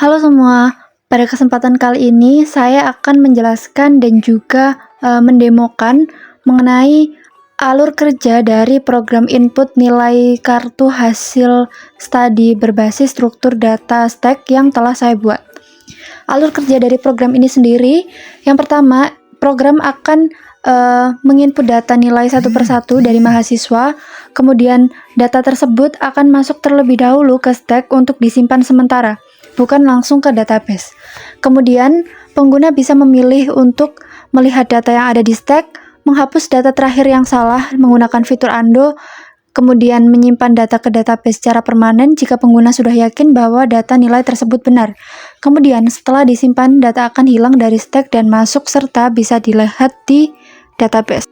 Halo semua, pada kesempatan kali ini saya akan menjelaskan dan juga mendemokan mengenai alur kerja dari program input nilai kartu hasil studi berbasis struktur data stack yang telah saya buat. Alur kerja dari program ini sendiri, yang pertama, program akan menginput data nilai satu persatu dari mahasiswa, kemudian data tersebut akan masuk terlebih dahulu ke stack untuk disimpan sementara, bukan langsung ke database. Kemudian, pengguna bisa memilih untuk melihat data yang ada di stack, menghapus data terakhir yang salah menggunakan fitur undo, kemudian menyimpan data ke database secara permanen jika pengguna sudah yakin bahwa data nilai tersebut benar. Kemudian, setelah disimpan, data akan hilang dari stack dan masuk serta bisa dilihat di database.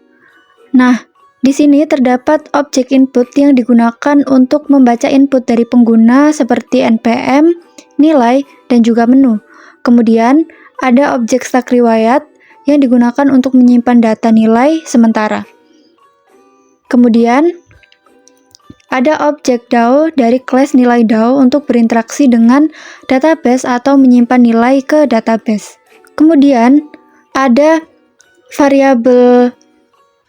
Nah, di sini terdapat objek input yang digunakan untuk membaca input dari pengguna seperti npm, nilai, dan juga menu. Kemudian, ada objek stack riwayat yang digunakan untuk menyimpan data nilai sementara. Kemudian, ada objek DAO dari kelas nilai DAO untuk berinteraksi dengan database atau menyimpan nilai ke database. Kemudian, ada variabel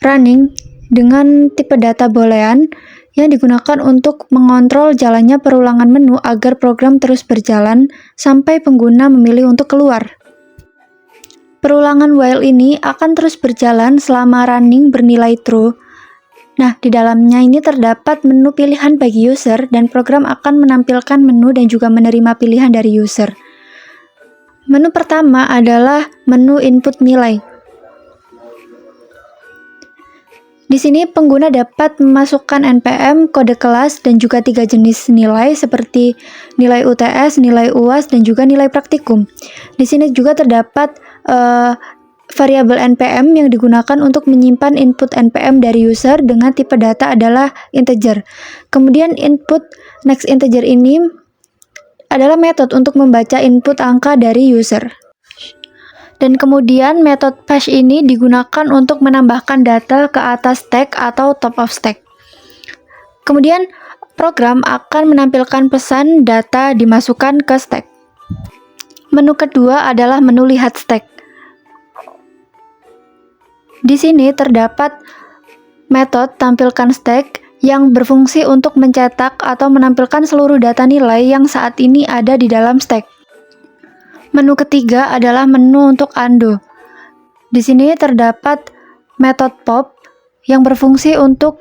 running dengan tipe data boolean yang digunakan untuk mengontrol jalannya perulangan menu agar program terus berjalan sampai pengguna memilih untuk keluar. Perulangan while ini akan terus berjalan selama running bernilai true. Nah, di dalamnya ini terdapat menu pilihan bagi user dan program akan menampilkan menu dan juga menerima pilihan dari user. Menu pertama adalah menu input nilai. Di sini pengguna dapat memasukkan npm, kode kelas, dan juga 3 jenis nilai seperti nilai UTS, nilai UAS, dan juga nilai praktikum. Di sini juga terdapat variabel npm yang digunakan untuk menyimpan input npm dari user dengan tipe data adalah integer. Kemudian input next integer ini adalah metode untuk membaca input angka dari user. Dan kemudian metode pass ini digunakan untuk menambahkan data ke atas stack atau top of stack. Kemudian program akan menampilkan pesan data dimasukkan ke stack. Menu kedua adalah menu lihat stack. Di sini terdapat metode tampilkan stack yang berfungsi untuk mencetak atau menampilkan seluruh data nilai yang saat ini ada di dalam stack. Menu ketiga adalah menu untuk undo. Di sini terdapat metode pop yang berfungsi untuk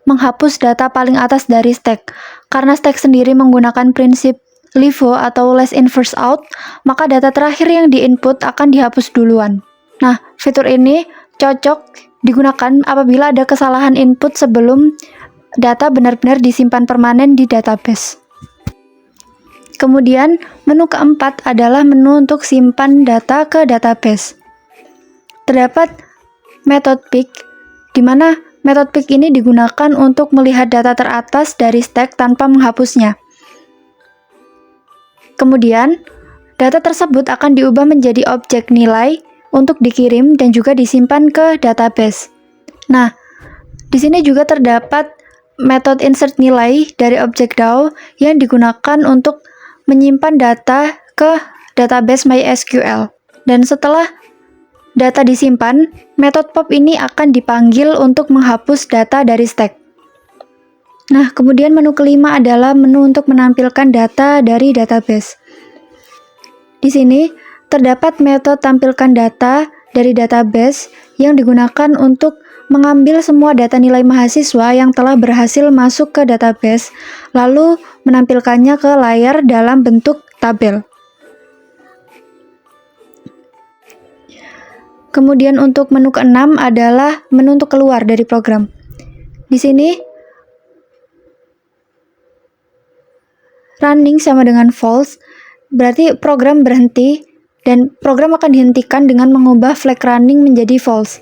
menghapus data paling atas dari stack. Karena stack sendiri menggunakan prinsip LIFO atau last in first out, maka data terakhir yang diinput akan dihapus duluan. Nah, fitur ini cocok digunakan apabila ada kesalahan input sebelum data benar-benar disimpan permanen di database. Kemudian, menu keempat adalah menu untuk simpan data ke database. Terdapat metode pick, di mana metode pick ini digunakan untuk melihat data teratas dari stack tanpa menghapusnya. Kemudian, data tersebut akan diubah menjadi objek nilai untuk dikirim dan juga disimpan ke database. Nah, di sini juga terdapat metode insert nilai dari objek DAO yang digunakan untuk menyimpan data ke database MySQL. Dan setelah data disimpan, metode pop ini akan dipanggil untuk menghapus data dari stack. Nah, kemudian menu kelima adalah menu untuk menampilkan data dari database. Di sini terdapat metode tampilkan data dari database yang digunakan untuk mengambil semua data nilai mahasiswa yang telah berhasil masuk ke database, lalu menampilkannya ke layar dalam bentuk tabel. Kemudian untuk menu keenam adalah menu untuk keluar dari program. Di sini running sama dengan false, berarti program berhenti dan program akan dihentikan dengan mengubah flag running menjadi false.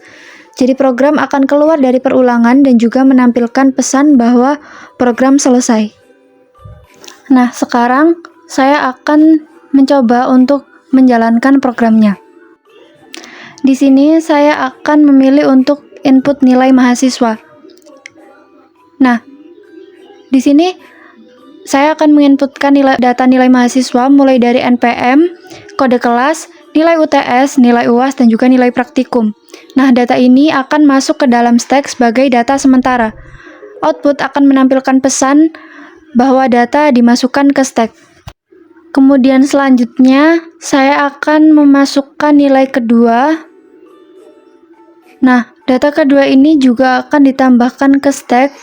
Jadi program akan keluar dari perulangan dan juga menampilkan pesan bahwa program selesai. Nah, sekarang saya akan mencoba untuk menjalankan programnya. Di sini saya akan memilih untuk input nilai mahasiswa. Nah, di sini saya akan menginputkan data nilai mahasiswa mulai dari NPM, kode kelas, nilai UTS, nilai UAS, dan juga nilai praktikum. Nah, data ini akan masuk ke dalam stack sebagai data sementara. Output akan menampilkan pesan bahwa data dimasukkan ke stack. Kemudian selanjutnya, saya akan memasukkan nilai kedua. Nah, data kedua ini juga akan ditambahkan ke stack,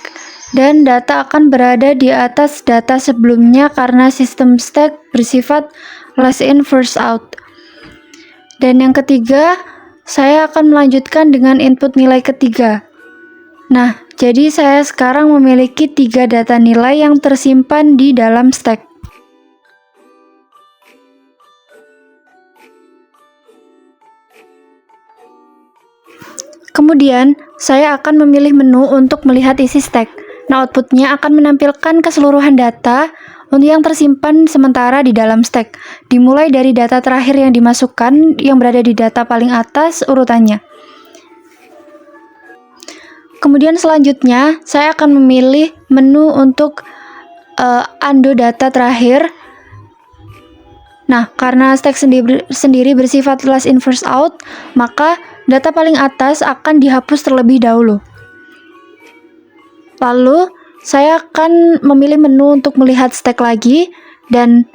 dan data akan berada di atas data sebelumnya karena sistem stack bersifat last in first out. Dan yang ketiga, saya akan melanjutkan dengan input nilai ketiga. Nah, jadi saya sekarang memiliki 3 data nilai yang tersimpan di dalam stack. Kemudian, saya akan memilih menu untuk melihat isi stack. Nah, outputnya akan menampilkan keseluruhan data yang tersimpan sementara di dalam stack, dimulai dari data terakhir yang dimasukkan yang berada di data paling atas urutannya. Kemudian selanjutnya, saya akan memilih menu untuk undo data terakhir. Nah, karena stack sendiri bersifat last in first out, maka data paling atas akan dihapus terlebih dahulu. Lalu, saya akan memilih menu untuk melihat stack lagi, dan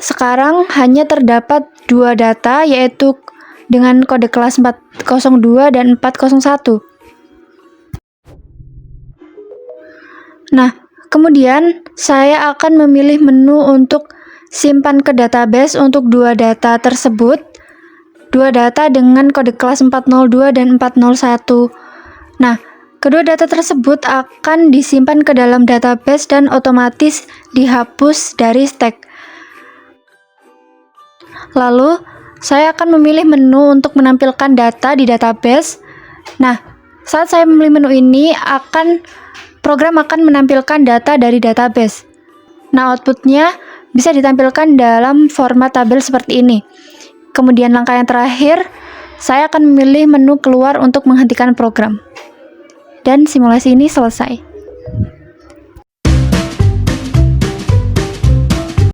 sekarang hanya terdapat 2 data, yaitu dengan kode kelas 402 dan 401. Nah, kemudian saya akan memilih menu untuk simpan ke database untuk 2 data tersebut, 2 data dengan kode kelas 402 dan 401. Nah, kedua data tersebut akan disimpan ke dalam database dan otomatis dihapus dari stack. Lalu, saya akan memilih menu untuk menampilkan data di database. Nah, saat saya memilih menu ini, program akan menampilkan data dari database. Nah, outputnya bisa ditampilkan dalam format tabel seperti ini. Kemudian langkah yang terakhir, saya akan memilih menu keluar untuk menghentikan program. Dan simulasi ini selesai.